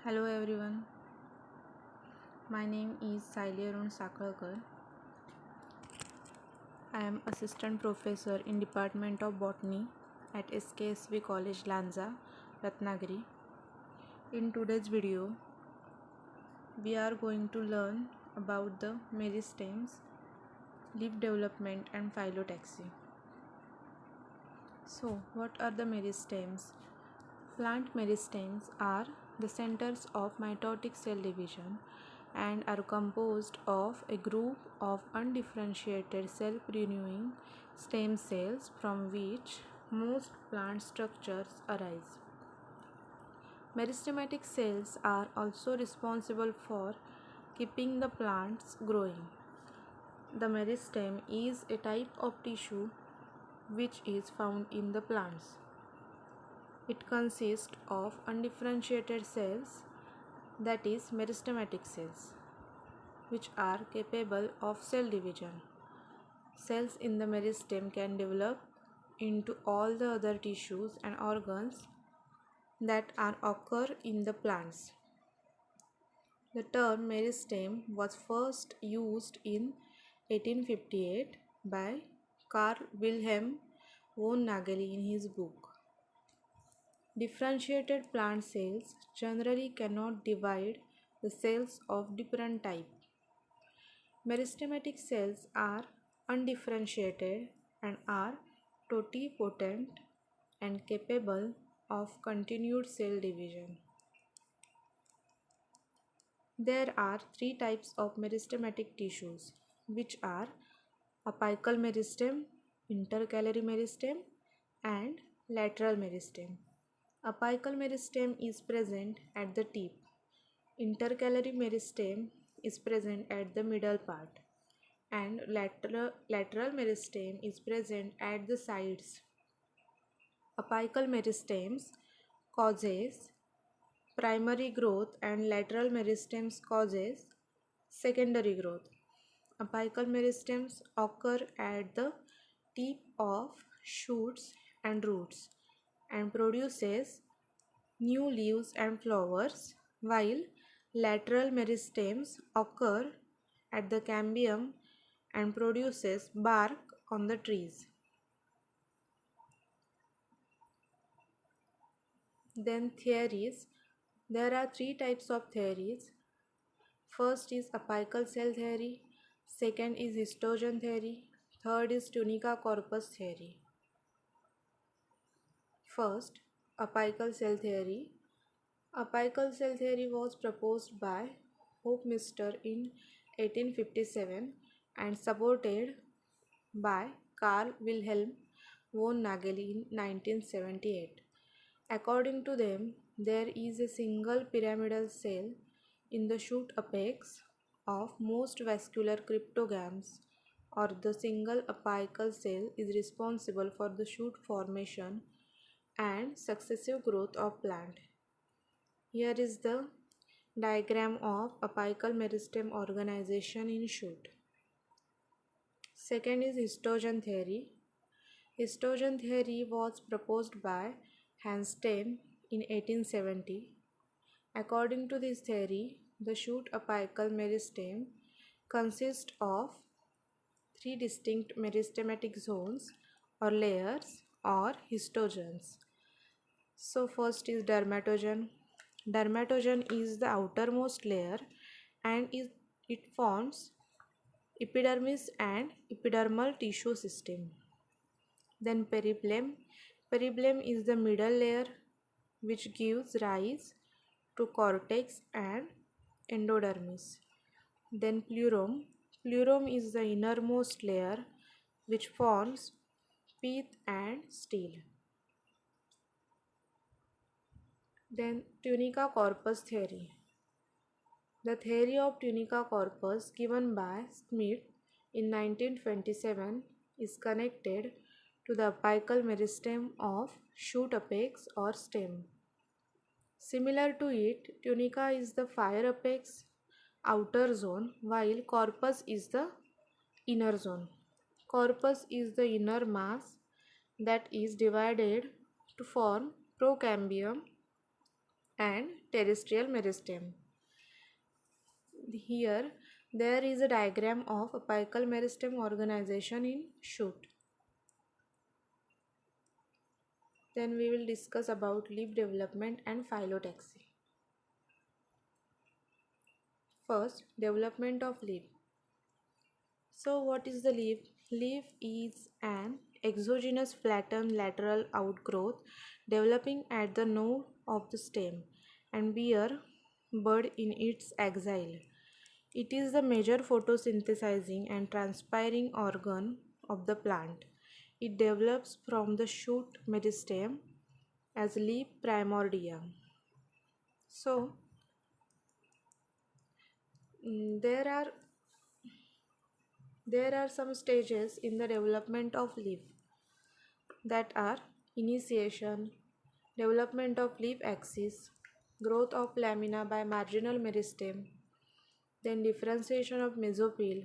Hello everyone, my name is Saili Arun Sakalkar. I am Assistant Professor in Department of Botany at SKSV College Lanza, Ratnagiri. In today's video, we are going to learn about the meristems, leaf development and phyllotaxy. So, what are the meristems? Plant meristems are the centers of mitotic cell division and are composed of a group of undifferentiated self-renewing stem cells from which most plant structures arise. Meristematic cells are also responsible for keeping the plants growing. The meristem is a type of tissue which is found in the plants. It consists of undifferentiated cells, that is meristematic cells, which are capable of cell division. Cells in the meristem can develop into all the other tissues and organs that occur in the plants. The term meristem was first used in 1858 by Carl Wilhelm von Nageli in his book. Differentiated plant cells generally cannot divide the cells of different type. Meristematic cells are undifferentiated and are totipotent and capable of continued cell division. There are three types of meristematic tissues, which are apical meristem, intercalary meristem, and lateral meristem. Apical meristem is present at the tip. Intercalary meristem is present at the middle part, and lateral meristem is present at the sides. Apical meristems causes primary growth and lateral meristems causes secondary growth. Apical meristems occur at the tip of shoots and roots and produces new leaves and flowers, while lateral meristems occur at the cambium and produces bark on the trees. Then theories. There are three types of theories. First is apical cell theory, second is histogen theory, third is tunica corpus theory. First, apical cell theory. Apical cell theory was proposed by Hofmeister in 1857 and supported by Carl Wilhelm von Nageli in 1978. According to them, there is a single pyramidal cell in the shoot apex of most vascular cryptogams, or the single apical cell is responsible for the shoot formation and successive growth of plant. Here is the diagram of apical meristem organization in shoot. Second is histogen theory. Histogen theory was proposed by Hansteen in 1870. According to this theory, the shoot apical meristem consists of three distinct meristematic zones or layers or histogens. So first is dermatogen. Dermatogen is the outermost layer and it forms epidermis and epidermal tissue system. Then periplem. Periplem is the middle layer which gives rise to cortex and endodermis. Then pleurum. Pleurum is the innermost layer which forms pith and stele. Then tunica corpus theory. The theory of tunica corpus given by Schmidt in 1927 is connected to the apical meristem of shoot apex or stem. Similar to it, tunica is the fire apex outer zone while corpus is the inner zone. Corpus is the inner mass that is divided to form procambium and terrestrial meristem. Here there is a diagram of apical meristem organization in shoot. Then we will discuss about leaf development and phyllotaxy. First, development of leaf. So what is the leaf? Leaf is an exogenous flattened lateral outgrowth developing at the node of the stem and bear bud in its axil. It is the major photosynthesizing and transpiring organ of the plant. It develops from the shoot meristem as leaf primordium. So, there are some stages in the development of leaf, that are initiation, development of leaf axis, growth of lamina by marginal meristem, then differentiation of mesophyll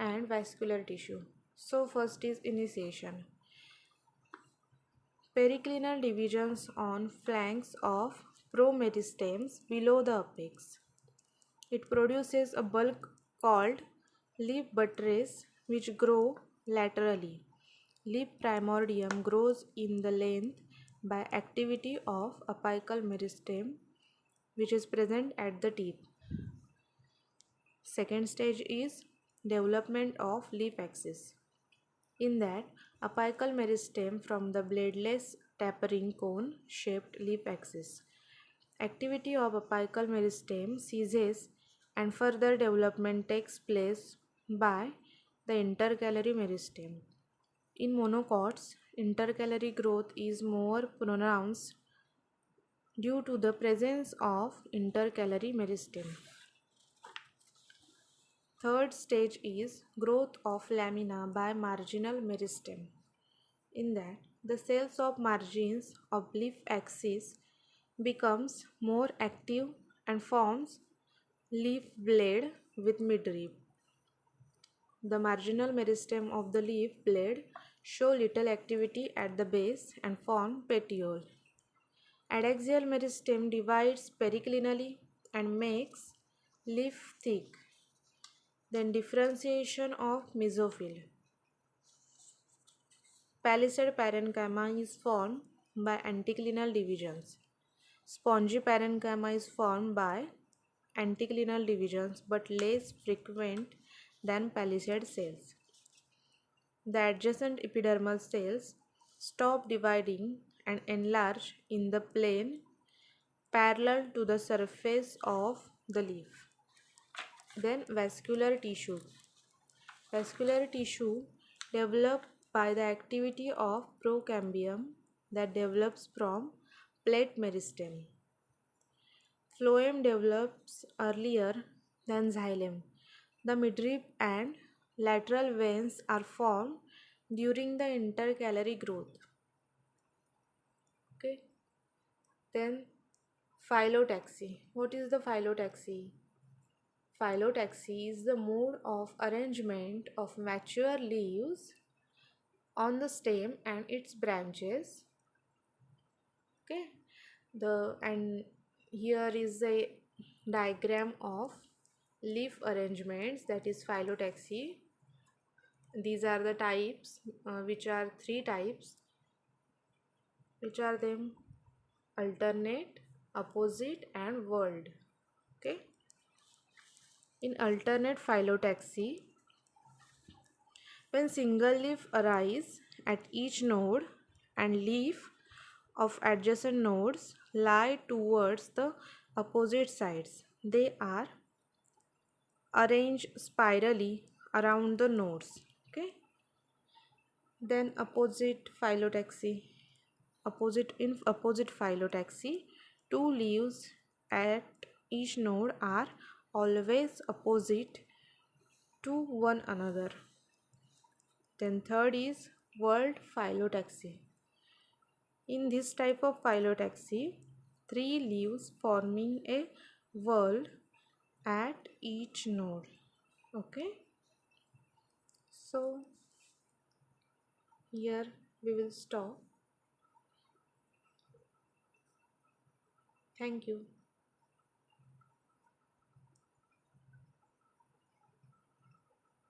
and vascular tissue. So first is initiation. Periclinal divisions on flanks of promeristems below the apex. It produces a bulk called leaf buttress which grow laterally. Leaf primordium grows in the length by activity of apical meristem which is present at the tip. Second stage is development of leaf axis. In that, apical meristem from the bladeless tapering cone shaped leaf axis. Activity of apical meristem ceases and further development takes place by the intercalary meristem. In monocots, intercalary growth is more pronounced due to the presence of intercalary meristem. Third stage is growth of lamina by marginal meristem. In that, the cells of margins of leaf axis becomes more active and forms leaf blade with midrib. The marginal meristem of the leaf blade show little activity at the base and form petiole. Adaxial meristem divides periclinally and makes leaf thick. Then differentiation of mesophyll. Palisade parenchyma is formed by anticlinal divisions. Spongy parenchyma is formed by anticlinal divisions but less frequent than palisade cells. The adjacent epidermal cells stop dividing and enlarge in the plane parallel to the surface of the leaf. Then vascular tissue. Vascular tissue developed by the activity of procambium that develops from plate meristem. Phloem develops earlier than xylem. The midrib and lateral veins are formed during the intercalary growth. Okay. Then phyllotaxy. What is the phyllotaxy? Phyllotaxy is the mode of arrangement of mature leaves on the stem and its branches. Okay. And here is a diagram of leaf arrangements, that is phyllotaxy. These are the types, which are three types. Which are them? Alternate, opposite and whorled. Okay. In alternate phyllotaxy, when single leaf arise at each node and leaf of adjacent nodes lie towards the opposite sides, they are arranged spirally around the nodes. Okay. Then opposite phyllotaxy. In opposite phyllotaxy, two leaves at each node are always opposite to one another. Then third is whorled phyllotaxy. In this type of phyllotaxy, three leaves forming a whorl at each node. Okay. So here we will stop. Thank you.